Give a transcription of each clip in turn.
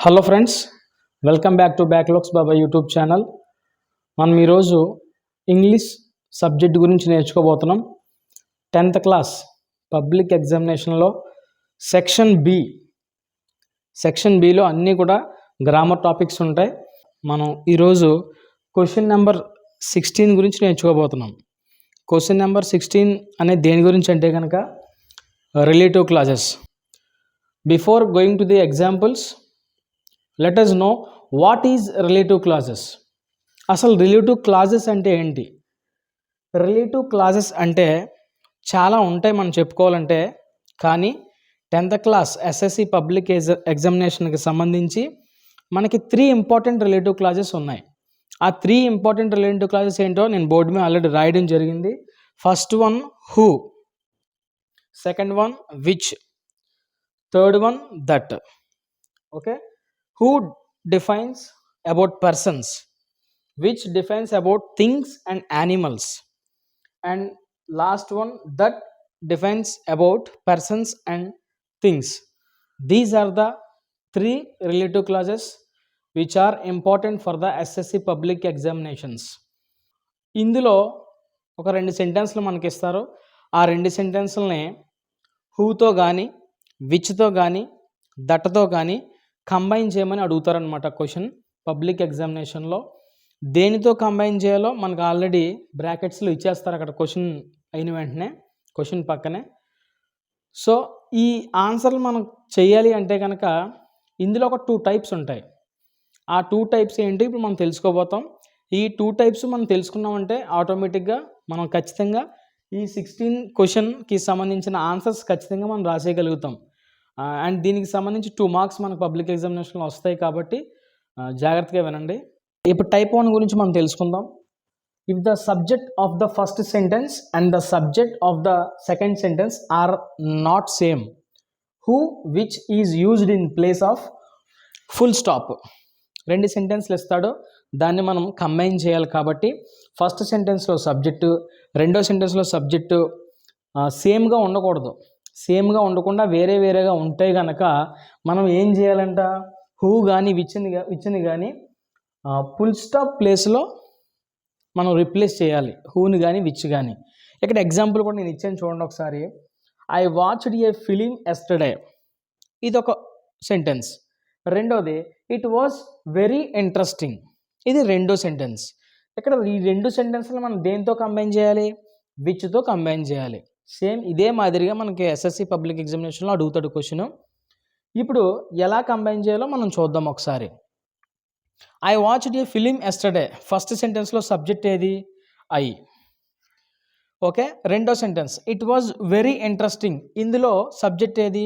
Hello friends, welcome back to backlogs Baba YouTube channel. మనం ఈరోజు English subject గురించి నేర్చుకోబోతున్నాం. 10th class public ఎగ్జామినేషన్లో section below అన్నీ కూడా గ్రామర్ టాపిక్స్ ఉంటాయి. మనం ఈరోజు క్వశ్చన్ నెంబర్ 16 గురించి నేర్చుకోబోతున్నాం. క్వశ్చన్ నెంబర్ 16 అనేది దేని గురించి అంటే కనుక relative clauses. Before going to the examples, let us know what is relative clauses. అసలు రిలేటివ్ క్లాజెస్ అంటే ఏంటి? రిలేటివ్ క్లాజెస్ అంటే చాలా ఉంటాయి మనం చెప్పుకోవాలంటే, కానీ 10th క్లాస్ ఎస్ఎస్సి పబ్లిక్ ఎగ్జామినేషన్కి సంబంధించి మనకి 3 ఇంపార్టెంట్ రిలేటివ్ క్లాజెస్ ఉన్నాయి. ఆ 3 ఇంపార్టెంట్ రిలేటివ్ క్లాజెస్ ఏంటో నేను బోర్డు మీద ఆల్రెడీ రాయడం జరిగింది. First one who, second one which, third one that. Okay, who defines about persons, which defines about things and animals, and last one that defines about persons and things. These are the 3 relative clauses which are important for the SSC public examinations. ఇందులో ఒక 2 సెంటెన్స్లు మనకి ఇస్తారు. ఆ 2 సెంటెన్స్లని హూతో కానీ విచ్తో కానీ దట్తో కానీ combine చేయమని అడుగుతారనమాట. Question public ఎగ్జామినేషన్లో దేనితో కంబైన్ చేయాలో మనకు ఆల్రెడీ బ్రాకెట్స్లో ఇచ్చేస్తారు అక్కడ క్వశ్చన్ అయిన వెంటనే, క్వశ్చన్ పక్కనే. సో ఈ ఆన్సర్లు మనం చేయాలి అంటే కనుక ఇందులో ఒక 2 టైప్స్ ఉంటాయి. ఆ 2 టైప్స్ ఏంటి ఇప్పుడు మనం తెలుసుకోబోతాం. ఈ 2 టైప్స్ మనం తెలుసుకున్నామంటే ఆటోమేటిక్గా మనం ఖచ్చితంగా ఈ 16 క్వశ్చన్కి సంబంధించిన ఆన్సర్స్ ఖచ్చితంగా మనం రాసేయగలుగుతాం. అండ్ దీనికి సంబంధించి 2 మార్క్స్ మనకు పబ్లిక్ ఎగ్జామినేషన్లో వస్తాయి కాబట్టి జాగ్రత్తగా వినండి. ఇప్పుడు టైప్ 1 గురించి మనం తెలుసుకుందాం. If the subject of the first sentence and the subject of the second sentence are not same, who which is used in place of full stop. 2 సెంటెన్స్లు ఇస్తాడు, దాన్ని మనం కంబైన్ చేయాలి. కాబట్టి ఫస్ట్ సెంటెన్స్లో సబ్జెక్టు, రెండో సెంటెన్స్లో సబ్జెక్టు సేమ్గా ఉండకూడదు. సేమ్గా ఉండకుండా వేరే వేరేగా ఉంటే కనుక మనం ఏం చేయాలంట, హూ కానీ విచ్ని కానీ ఫుల్ స్టాప్ ప్లేస్లో మనం రిప్లేస్ చేయాలి, హూని కానీ విచ్ కానీ. ఇక్కడ ఎగ్జాంపుల్ కూడా నేను ఇచ్చాను చూడండి ఒకసారి. I watched a film yesterday, ఇది ఒక సెంటెన్స్. రెండోది ఇట్ వాజ్ వెరీ ఇంట్రెస్టింగ్, ఇది రెండో సెంటెన్స్. ఇక్కడ ఈ 2 సెంటెన్స్లు మనం దేంతో కంబైన్ చేయాలి, విచ్తో కంబైన్ చేయాలి. సేమ్ ఇదే మాదిరిగా మనకి ఎస్ఎస్సి పబ్లిక్ ఎగ్జామినేషన్లో అడుగుతాడు క్వశ్చన్. ఇప్పుడు ఎలా కంబైన్ చేయాలో మనం చూద్దాం ఒకసారి. I watched a film yesterday, first సెంటెన్స్లో సబ్జెక్ట్ ఏది, ఐ. ఓకే, రెండో sentence it was very interesting, ఇందులో సబ్జెక్ట్ ఏది,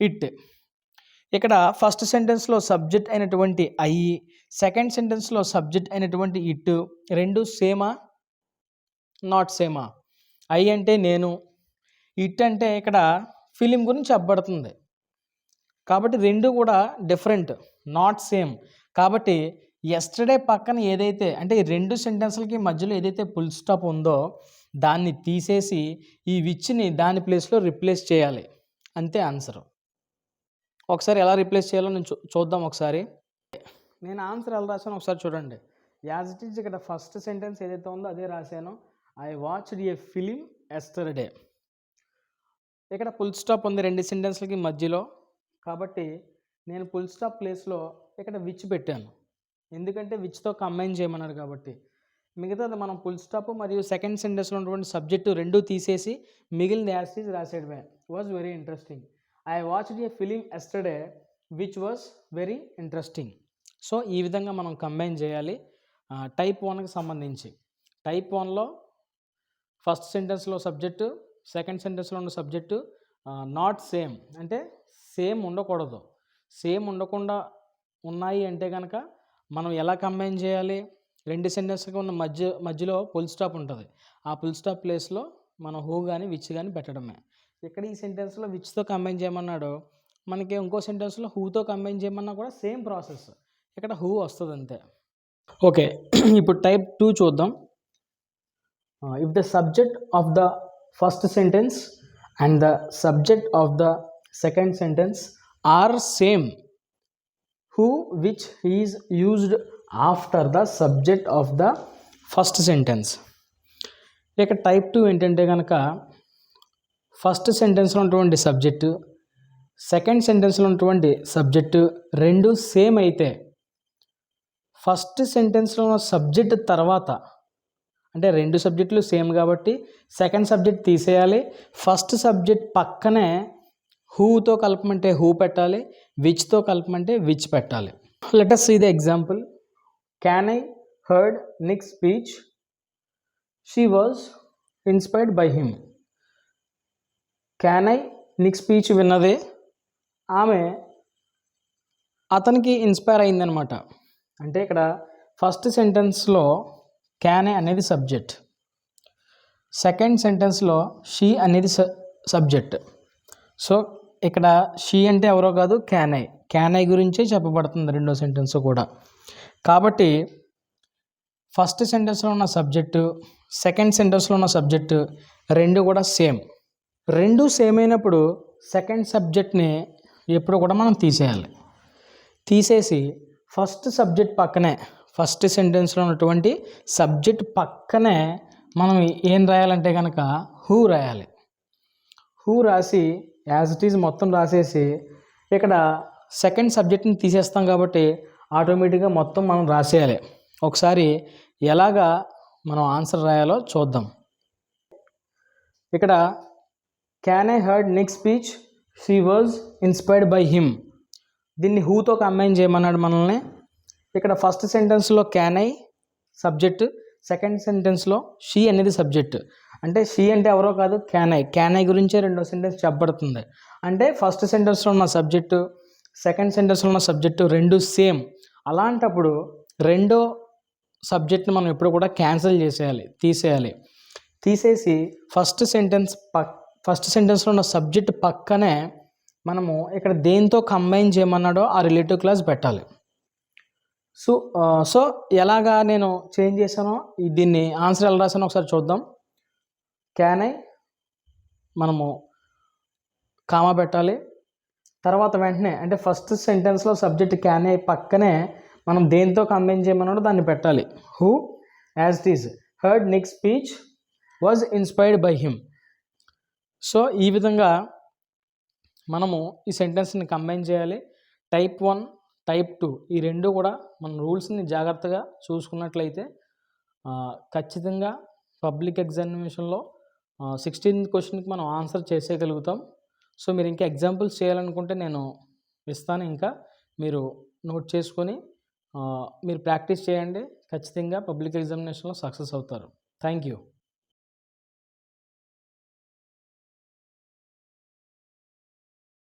ఇట్. ఇక్కడ ఫస్ట్ సెంటెన్స్లో సబ్జెక్ట్ అయినటువంటి ఐ, సెకండ్ సెంటెన్స్లో సబ్జెక్ట్ అయినటువంటి ఇట్, రెండు సేమా నాట్ సేమా? ఐ అంటే నేను, ఇట్ అంటే ఇక్కడ ఫిలిం గురించి చెప్పబడుతుంది. కాబట్టి రెండు కూడా డిఫరెంట్, నాట్ సేమ్. కాబట్టి ఎస్టర్డే పక్కన ఏదైతే అంటే ఈ 2 సెంటెన్స్లకి మధ్యలో ఏదైతే ఫుల్ స్టాప్ ఉందో దాన్ని తీసేసి ఈ విచ్ని దాని ప్లేస్లో రిప్లేస్ చేయాలి, అంతే ఆన్సర్. ఒకసారి ఎలా రిప్లేస్ చేయాలో నేను చూద్దాం ఒకసారి. నేను ఆన్సర్ ఎలా రాశాను ఒకసారి చూడండి. యాజ్ ఇట్ ఈజ్ ఇక్కడ ఫస్ట్ సెంటెన్స్ ఏదైతే ఉందో అదే రాశాను. I watched a film yesterday. ఇక్కడ ఫుల్ స్టాప్ ఉంది 2 సెంటెన్స్లకి మధ్యలో, కాబట్టి నేను ఫుల్ స్టాప్ ప్లేస్లో ఇక్కడ విచ్ పెట్టాను. ఎందుకంటే విచ్తో కంబైన్ చేయమన్నాడు కాబట్టి. మిగతాది మనం ఫుల్ స్టాప్ మరియు సెకండ్ సెంటెన్స్లో ఉన్నటువంటి సబ్జెక్టు రెండు తీసేసి మిగిలిన యాజ్ ఈజ్ రాసేయడమే. Was very interesting. I watched a film yesterday which was very interesting. So ఈ విధంగా మనం కంబైన్ చేయాలి టైప్ 1కి సంబంధించి. టైప్ 1లో ఫస్ట్ సెంటెన్స్లో సబ్జెక్టు, సెకండ్ సెంటెన్స్లో ఉన్న సబ్జెక్టు నాట్ సేమ్ అంటే సేమ్ ఉండకూడదు. సేమ్ ఉండకుండా ఉన్నాయి అంటే కనుక మనం ఎలా కంబైన్ చేయాలి, 2 సెంటెన్స్కి ఉన్న మధ్యలో ఫుల్ స్టాప్ ఉంటుంది. ఆ ఫుల్ స్టాప్ ప్లేస్లో మనం హూ కానీ విచ్ కానీ పెట్టడమే. ఇక్కడ ఈ సెంటెన్స్లో విచ్తో కంబైన్ చేయమన్నాడు, మనకి ఇంకో సెంటెన్స్లో హూతో కంబైన్ చేయమన్నా కూడా సేమ్ ప్రాసెస్, ఇక్కడ హూ వస్తుంది అంతే. ఓకే, ఇప్పుడు టైప్ 2 చూద్దాం. If the subject of the first sentence and the subject of the second sentence are same, who which is used after the subject of the first sentence. ఇక type 2 ఏంటంటే కనుక first సెంటెన్స్లో ఉన్నటువంటి subject, second సెంటెన్స్లో ఉన్నటువంటి subject రెండు same అయితే first సెంటెన్స్లో ఉన్న subject తర్వాత, అంటే రెండు సబ్జెక్టులు సేమ్ కాబట్టి సెకండ్ సబ్జెక్ట్ తీసేయాలి. ఫస్ట్ సబ్జెక్ట్ పక్కనే హూతో కలపమంటే హూ పెట్టాలి, విచ్తో కలపమంటే విచ్ పెట్టాలి. Let us see the example. Can I heard Nick's speech. She was inspired by him. Can I Nick speech విన్నదే ఆమె అతనికి ఇన్స్పైర్ అయిందనమాట. అంటే ఇక్కడ ఫస్ట్ సెంటెన్స్లో క్యాన్ ఐ అనేది సబ్జెక్ట్, సెకండ్ సెంటెన్స్లో షీ అనేది సబ్జెక్ట్. సో ఇక్కడ షీ అంటే ఎవరో కాదు, క్యాన్ ఐ గురించే చెప్పబడుతుంది రెండో సెంటెన్స్ కూడా. కాబట్టి ఫస్ట్ సెంటెన్స్లో ఉన్న సబ్జెక్టు, సెకండ్ సెంటెన్స్లో ఉన్న సబ్జెక్టు రెండు కూడా సేమ్. రెండు సేమ్ అయినప్పుడు సెకండ్ సబ్జెక్ట్ని ఎప్పుడు కూడా మనం తీసేయాలి. తీసేసి ఫస్ట్ సబ్జెక్ట్ పక్కనే, ఫస్ట్ సెంటెన్స్లో ఉన్నటువంటి సబ్జెక్ట్ పక్కనే మనం ఏం రాయాలంటే కనుక హూ రాయాలి. హూ రాసి యాజ్ ఇట్ ఈజ్ మొత్తం రాసేసి ఇక్కడ సెకండ్ సబ్జెక్ట్ని తీసేస్తాం కాబట్టి ఆటోమేటిక్గా మొత్తం మనం రాసేయాలి. ఒకసారి ఎలాగా మనం ఆన్సర్ రాయాలో చూద్దాం. ఇక్కడ can I heard Nick speech, she was inspired by him. దీన్ని హూతో కంబైన్ చేయమన్నాడు మనల్ని. ఇక్కడ ఫస్ట్ సెంటెన్స్లో క్యాన్ ఐ సబ్జెక్ట్, సెకండ్ సెంటెన్స్లో షీ అనేది సబ్జెక్ట్. అంటే షీ అంటే ఎవరో కాదు, క్యాన్ ఐ గురించే రెండో సెంటెన్స్ చెప్పబడుతుంది. అంటే ఫస్ట్ సెంటెన్స్లో ఉన్న సబ్జెక్టు, సెకండ్ సెంటెన్స్లో ఉన్న సబ్జెక్టు రెండు సేమ్. అలాంటప్పుడు రెండో సబ్జెక్ట్ని మనం ఎప్పుడు కూడా క్యాన్సిల్ చేసేయాలి, తీసేయాలి. తీసేసి ఫస్ట్ సెంటెన్స్లో ఉన్న సబ్జెక్ట్ పక్కనే మనము ఇక్కడ దేంతో కంబైన్ చేయమన్నాడో ఆ రిలేటివ్ క్లాస్ పెట్టాలి. సో ఎలాగా నేను చేంజ్ చేశానో దీన్ని ఆన్సర్ ఎలా రాసానో ఒకసారి చూద్దాం. క్యాన్ ఐ మనము కామా పెట్టాలి. తర్వాత వెంటనే అంటే ఫస్ట్ సెంటెన్స్లో సబ్జెక్ట్ క్యాన్ ఐ పక్కనే మనం దేంతో కంబైన్ చేయమన్నాడో దాన్ని పెట్టాలి. Who as it is heard Nick speech was inspired by him. So ఈ విధంగా మనము ఈ సెంటెన్స్ని కంబైన్ చేయాలి. టైప్ 1, టైప్ 2 ఈ రెండు కూడా మన రూల్స్ని జాగ్రత్తగా చూసుకున్నట్లయితే ఖచ్చితంగా పబ్లిక్ ఎగ్జామినేషన్లో 16th క్వశ్చన్కి మనం ఆన్సర్ చేసేయగలుగుతాం. సో మీరు ఇంకా ఎగ్జాంపుల్స్ చేయాలనుకుంటే నేను ఇస్తాను, ఇంకా మీరు నోట్ చేసుకొని మీరు ప్రాక్టీస్ చేయండి. ఖచ్చితంగా పబ్లిక్ ఎగ్జామినేషన్లో సక్సెస్ అవుతారు. Thank you.